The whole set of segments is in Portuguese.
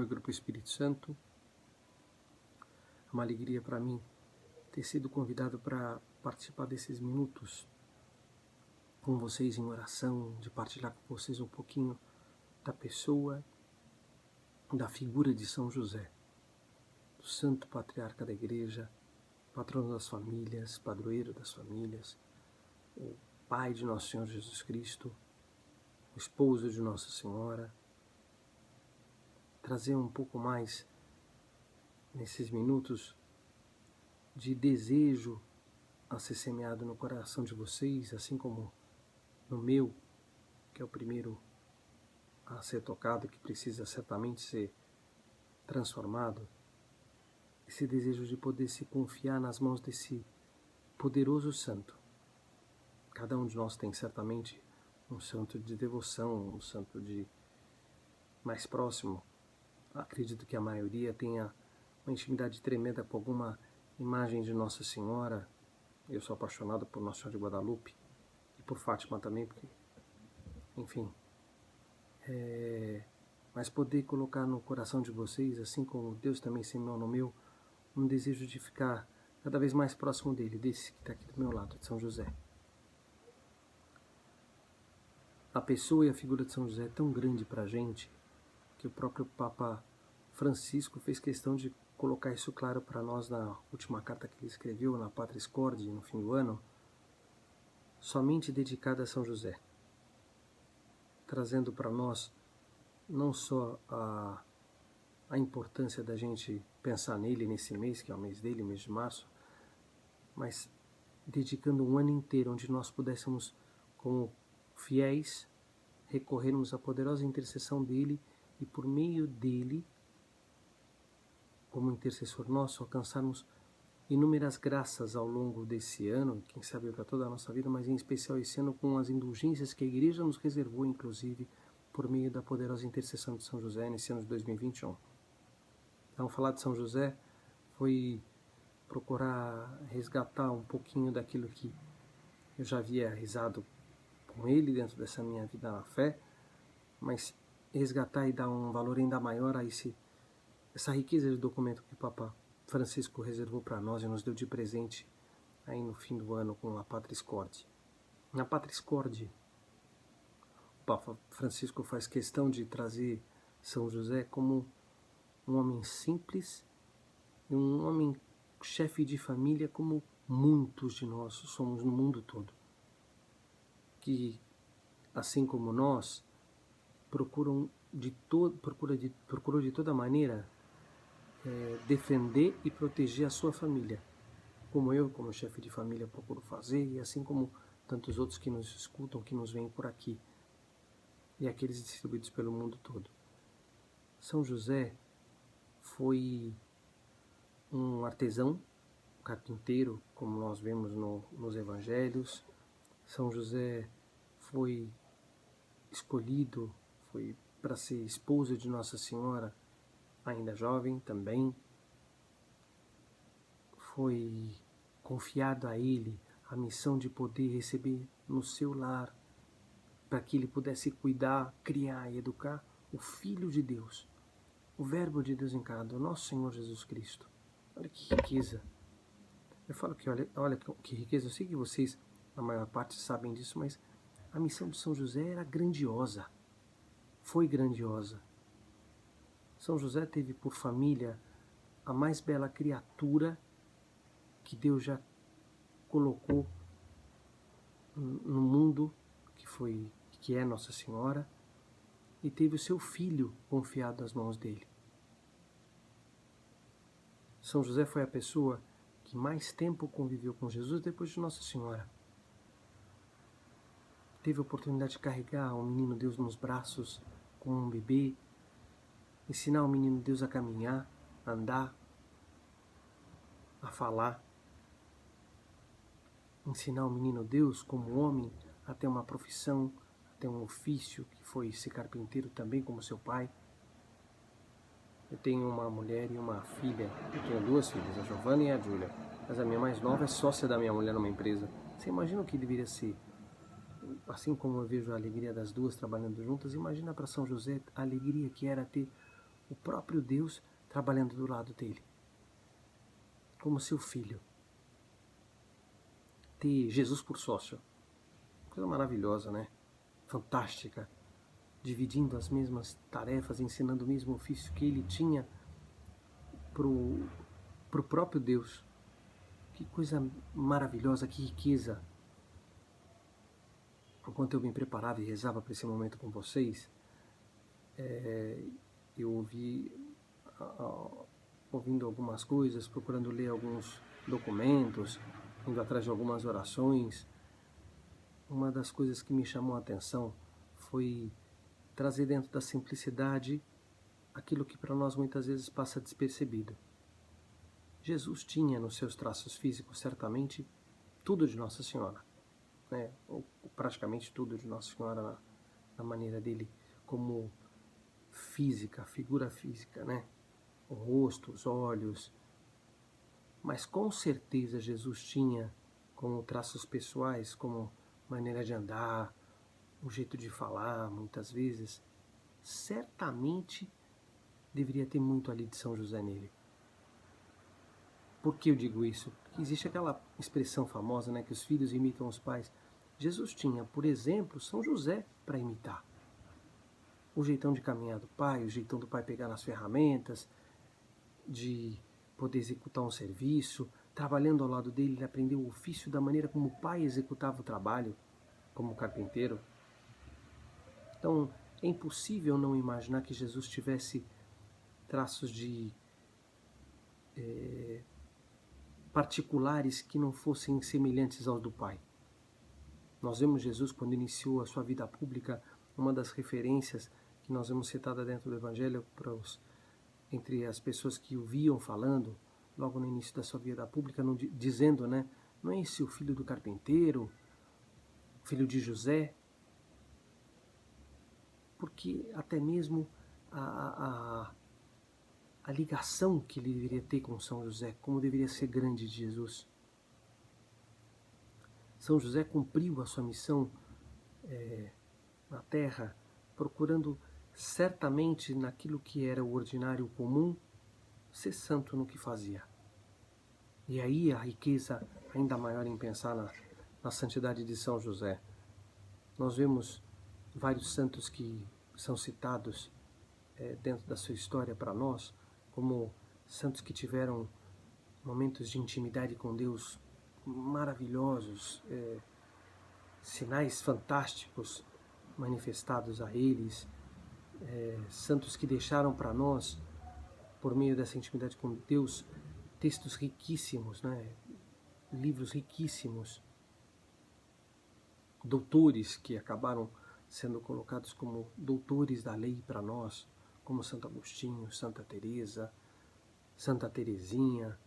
Oi, Grupo Espírito Santo. É uma alegria para mim ter sido convidado para participar desses minutos com vocês em oração, de partilhar com vocês um pouquinho da pessoa, da figura de São José, do Santo Patriarca da Igreja, patrono das famílias, padroeiro das famílias, o pai de Nosso Senhor Jesus Cristo, o esposo de Nossa Senhora. Trazer um pouco mais, nesses minutos, de desejo a ser semeado no coração de vocês, assim como no meu, que é o primeiro a ser tocado, que precisa certamente ser transformado. Esse desejo de poder se confiar nas mãos desse poderoso santo. Cada um de nós tem certamente um santo de devoção, um santo de mais próximo. Acredito que a maioria tenha uma intimidade tremenda com alguma imagem de Nossa Senhora. Eu sou apaixonado por Nossa Senhora de Guadalupe e por Fátima também, porque, enfim, mas poder colocar no coração de vocês, assim como Deus também semeou no meu, um desejo de ficar cada vez mais próximo dele, desse que está aqui do meu lado, de São José. A pessoa e a figura de São José é tão grande para a gente que o próprio Papa Francisco fez questão de colocar isso claro para nós na última carta que ele escreveu, na Patris Corde, no fim do ano, somente dedicada a São José, trazendo para nós não só a importância da gente pensar nele nesse mês, que é o mês dele, o mês de março, mas dedicando um ano inteiro onde nós pudéssemos, como fiéis, recorrermos à poderosa intercessão dele e por meio dele, como intercessor nosso, alcançarmos inúmeras graças ao longo desse ano, quem sabe para toda a nossa vida, mas em especial esse ano com as indulgências que a Igreja nos reservou, inclusive, por meio da poderosa intercessão de São José nesse ano de 2021. Então, falar de São José foi procurar resgatar um pouquinho daquilo que eu já havia rezado com ele dentro dessa minha vida na fé, mas resgatar e dar um valor ainda maior a essa riqueza de documento que o Papa Francisco reservou para nós e nos deu de presente aí no fim do ano com a Patris Corde. Na Patris Corde, o Papa Francisco faz questão de trazer São José como um homem simples e um homem chefe de família como muitos de nós somos no mundo todo, que, assim como nós, procurou de toda maneira defender e proteger a sua família, como eu, como chefe de família, procuro fazer, e assim como tantos outros que nos escutam, que nos veem por aqui, e aqueles distribuídos pelo mundo todo. São José foi um artesão, um carpinteiro, como nós vemos nos evangelhos. São José foi escolhido, foi para ser esposo de Nossa Senhora, ainda jovem também. Foi confiado a ele a missão de poder receber no seu lar, para que ele pudesse cuidar, criar e educar o Filho de Deus, o Verbo de Deus encarnado, o nosso Senhor Jesus Cristo. Olha que riqueza. Eu falo que olha que riqueza. Eu sei que vocês, a maior parte, sabem disso, mas a missão de São José era grandiosa. Foi grandiosa. São José teve por família a mais bela criatura que Deus já colocou no mundo, que é Nossa Senhora, e teve o seu filho confiado às mãos dele. São José foi a pessoa que mais tempo conviveu com Jesus depois de Nossa Senhora. Teve a oportunidade de carregar o menino Deus nos braços como um bebê, ensinar o menino Deus a caminhar, a andar, a falar, ensinar o menino Deus como homem a ter uma profissão, a ter um ofício, que foi ser carpinteiro também como seu pai. Eu tenho uma mulher e uma filha. Eu tenho duas filhas, a Giovana e a Júlia. Mas a minha mais nova é sócia da minha mulher numa empresa. Você imagina o que deveria ser? Assim como eu vejo a alegria das duas trabalhando juntas, imagina para São José a alegria que era ter o próprio Deus trabalhando do lado dele, como seu filho. Ter Jesus por sócio, coisa maravilhosa, né? Fantástica, dividindo as mesmas tarefas, ensinando o mesmo ofício que ele tinha pro próprio Deus. Que coisa maravilhosa, que riqueza. Enquanto eu me preparava e rezava para esse momento com vocês, eu ouvindo algumas coisas, procurando ler alguns documentos, indo atrás de algumas orações. Uma das coisas que me chamou a atenção foi trazer dentro da simplicidade aquilo que para nós muitas vezes passa despercebido. Jesus tinha nos seus traços físicos certamente tudo de Nossa Senhora, né? Ou praticamente tudo de Nossa Senhora na maneira dele como física, figura física, né? O rosto, os olhos. Mas com certeza Jesus tinha como traços pessoais, como maneira de andar, um jeito de falar, muitas vezes, certamente deveria ter muito ali de São José nele. Por que eu digo isso? Porque existe aquela expressão famosa, né, que os filhos imitam os pais. Jesus tinha, por exemplo, São José para imitar. O jeitão de caminhar do pai, o jeitão do pai pegar nas ferramentas, de poder executar um serviço. Trabalhando ao lado dele, ele aprendeu o ofício da maneira como o pai executava o trabalho, como carpinteiro. Então, é impossível não imaginar que Jesus tivesse traços de particulares que não fossem semelhantes aos do Pai. Nós vemos Jesus, quando iniciou a sua vida pública, uma das referências que nós vemos citada dentro do Evangelho entre as pessoas que o viam falando, logo no início da sua vida pública, dizendo, né, não é esse o filho do carpinteiro, filho de José? Porque até mesmo a ligação que ele deveria ter com São José, como deveria ser grande de Jesus. São José cumpriu a sua missão na terra, procurando certamente naquilo que era o ordinário comum, ser santo no que fazia. E aí a riqueza ainda maior em pensar na santidade de São José. Nós vemos vários santos que são citados dentro da sua história para nós, como santos que tiveram momentos de intimidade com Deus maravilhosos, sinais fantásticos manifestados a eles, santos que deixaram para nós, por meio dessa intimidade com Deus, textos riquíssimos, né? Livros riquíssimos, doutores que acabaram sendo colocados como doutores da lei para nós, como Santo Agostinho, Santa Teresa, Santa Teresinha.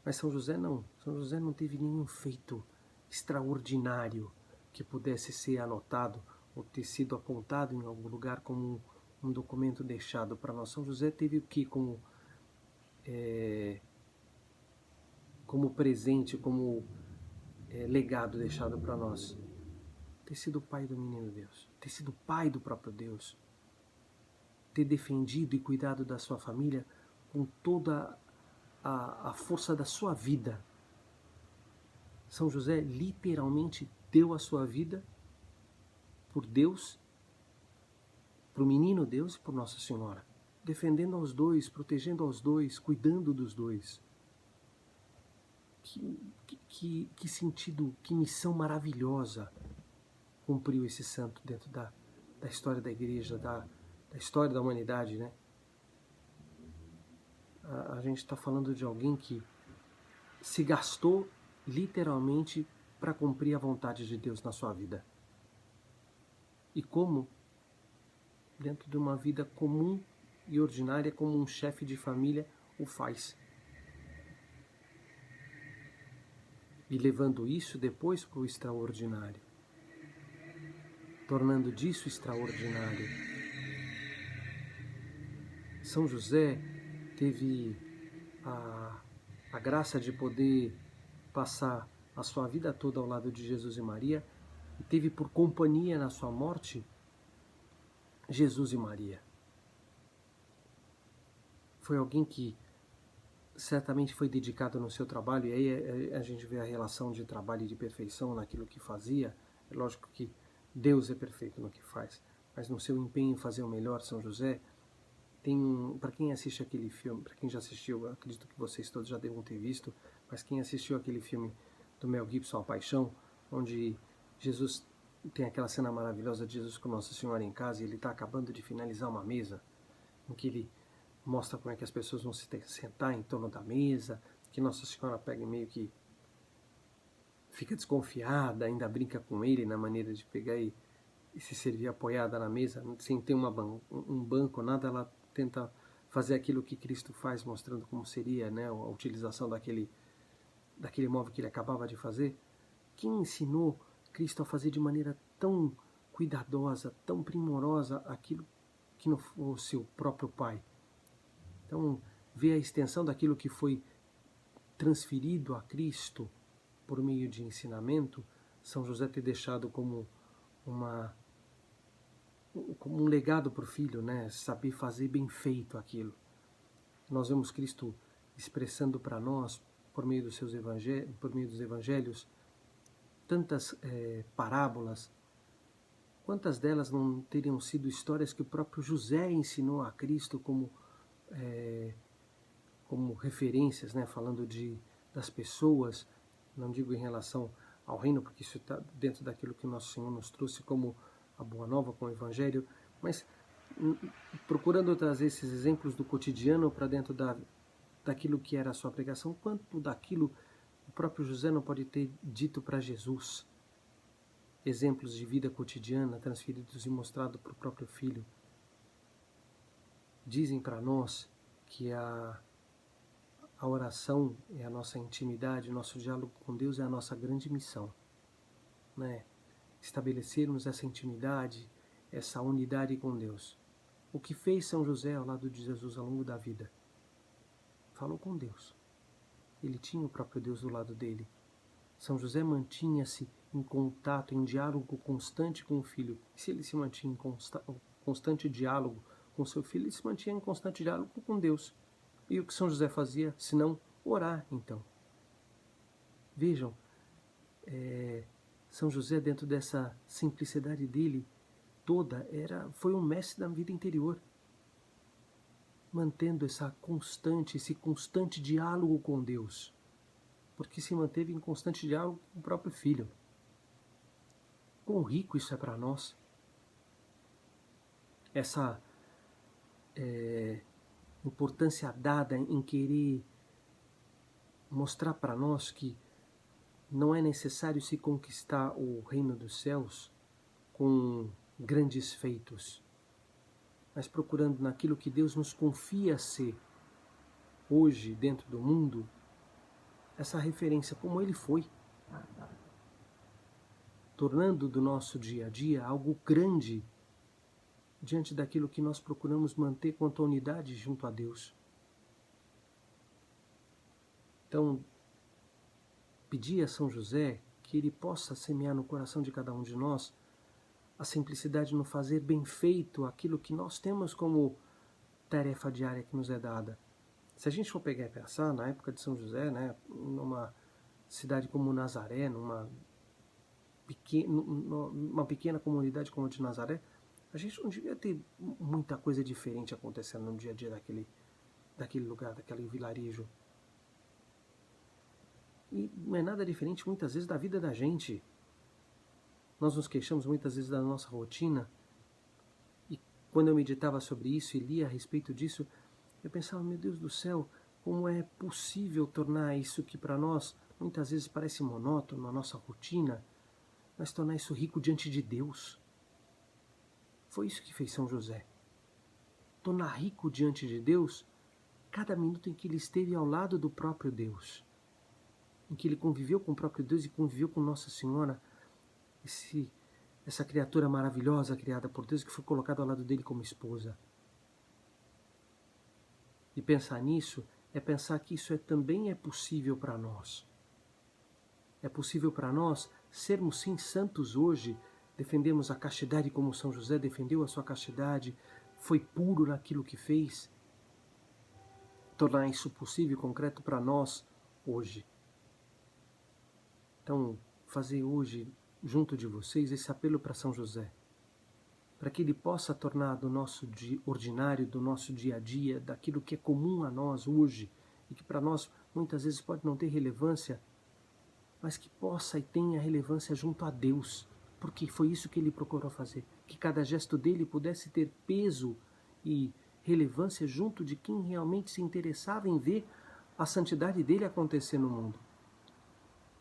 Mas São José não teve nenhum feito extraordinário que pudesse ser anotado ou ter sido apontado em algum lugar como um documento deixado para nós. São José teve o que como presente, como legado deixado para nós? Ter sido o pai do menino Deus, ter sido pai do próprio Deus, ter defendido e cuidado da sua família com toda a força da sua vida. São José literalmente deu a sua vida por Deus, para o menino Deus e por Nossa Senhora, defendendo aos dois, protegendo aos dois, cuidando dos dois. Que sentido, que missão maravilhosa cumpriu esse santo dentro da história da igreja, da história da humanidade, né? A gente está falando de alguém que se gastou literalmente para cumprir a vontade de Deus na sua vida. E como, dentro de uma vida comum e ordinária, como um chefe de família o faz. E levando isso depois para o extraordinário, tornando disso extraordinário. São José teve a graça de poder passar a sua vida toda ao lado de Jesus e Maria, e teve por companhia na sua morte Jesus e Maria. foi alguém que certamente foi dedicado no seu trabalho, e aí a gente vê a relação de trabalho e de perfeição naquilo que fazia. É lógico que Deus é perfeito no que faz, mas no seu empenho em fazer o melhor, São José tem, para quem assiste aquele filme, para quem já assistiu, acredito que vocês todos já devem ter visto, mas quem assistiu aquele filme do Mel Gibson, A Paixão, onde Jesus tem aquela cena maravilhosa de Jesus com Nossa Senhora em casa e ele está acabando de finalizar uma mesa, em que ele mostra como é que as pessoas vão se sentar em torno da mesa, que Nossa Senhora pega e meio que fica desconfiada, ainda brinca com ele na maneira de pegar e se servir apoiada na mesa, sem ter um banco, nada, ela tenta fazer aquilo que Cristo faz, mostrando como seria, né, a utilização daquele móvel que ele acabava de fazer. Quem ensinou Cristo a fazer de maneira tão cuidadosa, tão primorosa aquilo que não fosse o próprio Pai? Então, ver a extensão daquilo que foi transferido a Cristo por meio de ensinamento, São José ter deixado como um legado para o filho, né? Saber fazer bem feito aquilo. Nós vemos Cristo expressando para nós, por meio dos evangelhos, tantas parábolas. Quantas delas não teriam sido histórias que o próprio José ensinou a Cristo como referências, né? Falando das pessoas, não digo em relação ao reino, porque isso está dentro daquilo que o nosso Senhor nos trouxe como a Boa Nova, com o Evangelho, mas procurando trazer esses exemplos do cotidiano para dentro daquilo que era a sua pregação, quanto daquilo o próprio José não pode ter dito para Jesus. Exemplos de vida cotidiana transferidos e mostrados para o próprio Filho. Dizem para nós que a oração é a nossa intimidade, o nosso diálogo com Deus é a nossa grande missão, né? Estabelecermos essa intimidade, essa unidade com Deus. O que fez São José ao lado de Jesus ao longo da vida? Falou com Deus. Ele tinha o próprio Deus do lado dele. São José mantinha-se em contato, em diálogo constante com o filho. E se ele se mantinha em constante diálogo com seu filho, ele se mantinha em constante diálogo com Deus. E o que São José fazia, se não orar, então? Vejam, São José, dentro dessa simplicidade dele toda, foi um mestre da vida interior, mantendo esse constante diálogo com Deus, porque se manteve em constante diálogo com o próprio Filho. Quão rico isso é para nós! Essa importância dada em querer mostrar para nós que não é necessário se conquistar o reino dos céus com grandes feitos, mas procurando naquilo que Deus nos confia ser hoje dentro do mundo, essa referência como Ele foi, tornando do nosso dia a dia algo grande diante daquilo que nós procuramos manter quanto à unidade junto a Deus. Então, pedir a São José que ele possa semear no coração de cada um de nós a simplicidade no fazer bem feito aquilo que nós temos como tarefa diária que nos é dada. Se a gente for pegar e pensar, na época de São José, né, numa cidade como Nazaré, numa pequena comunidade como a de Nazaré, a gente não devia ter muita coisa diferente acontecendo no dia a dia daquele lugar, daquele vilarejo. E não é nada diferente muitas vezes da vida da gente. Nós nos queixamos muitas vezes da nossa rotina, e quando eu meditava sobre isso e lia a respeito disso, eu pensava, meu Deus do céu, como é possível tornar isso que para nós muitas vezes parece monótono, a nossa rotina, mas tornar isso rico diante de Deus. Foi isso que fez São José. Tornar rico diante de Deus cada minuto em que ele esteve ao lado do próprio Deus, em que ele conviveu com o próprio Deus e conviveu com Nossa Senhora, essa criatura maravilhosa criada por Deus, que foi colocada ao lado dele como esposa. E pensar nisso é pensar que isso também é possível para nós. É possível para nós sermos sim santos hoje, defendemos a castidade como São José defendeu a sua castidade, foi puro naquilo que fez. tornar isso possível e concreto para nós hoje. Então, fazer hoje, junto de vocês, esse apelo para São José, para que ele possa tornar do nosso dia ordinário, do nosso dia a dia, daquilo que é comum a nós hoje, e que para nós muitas vezes pode não ter relevância, mas que possa e tenha relevância junto a Deus, porque foi isso que ele procurou fazer, que cada gesto dele pudesse ter peso e relevância junto de quem realmente se interessava em ver a santidade dele acontecer no mundo,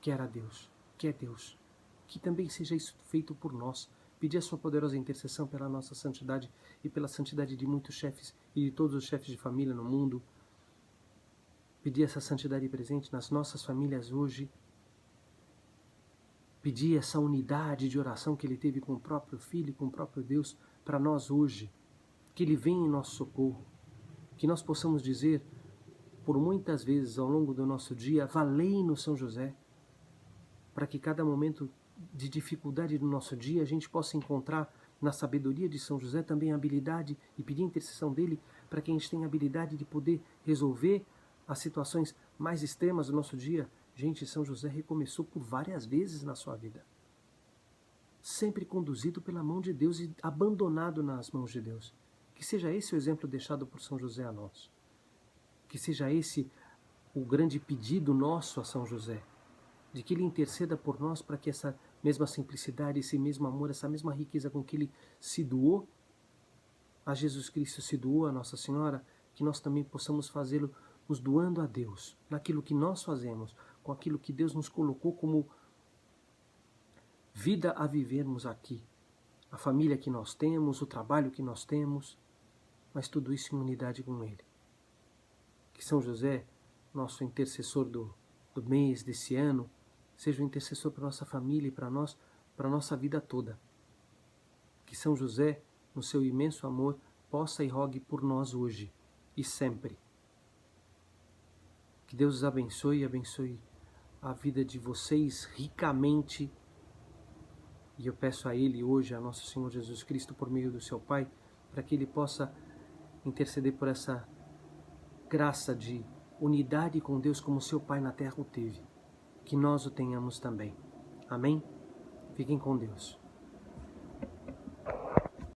que era Deus, que é Deus. Que também seja isso feito por nós. Pedir a sua poderosa intercessão pela nossa santidade e pela santidade de muitos chefes e de todos os chefes de família no mundo. Pedir essa santidade presente nas nossas famílias hoje. Pedir essa unidade de oração que ele teve com o próprio Filho e com o próprio Deus para nós hoje. Que ele venha em nosso socorro. Que nós possamos dizer, por muitas vezes ao longo do nosso dia, valei-nos São José, para que cada momento de dificuldade do nosso dia a gente possa encontrar na sabedoria de São José também a habilidade e pedir a intercessão dele para que a gente tenha a habilidade de poder resolver as situações mais extremas do nosso dia. Gente, São José recomeçou por várias vezes na sua vida, sempre conduzido pela mão de Deus e abandonado nas mãos de Deus. Que seja esse o exemplo deixado por São José a nós. Que seja esse o grande pedido nosso a São José, de que ele interceda por nós para que essa mesma simplicidade, esse mesmo amor, essa mesma riqueza com que ele se doou a Jesus Cristo, se doou a Nossa Senhora, que nós também possamos fazê-lo nos doando a Deus, naquilo que nós fazemos, com aquilo que Deus nos colocou como vida a vivermos aqui. A família que nós temos, o trabalho que nós temos, mas tudo isso em unidade com Ele. Que São José, nosso intercessor do mês, desse ano, seja o intercessor para a nossa família e para nós, para a nossa vida toda. Que São José, no seu imenso amor, possa e rogue por nós hoje e sempre. Que Deus os abençoe e abençoe a vida de vocês ricamente. E eu peço a Ele hoje, a nosso Senhor Jesus Cristo, por meio do seu Pai, para que Ele possa interceder por essa graça de unidade com Deus como seu Pai na terra o teve. Que nós o tenhamos também. Amém? Fiquem com Deus.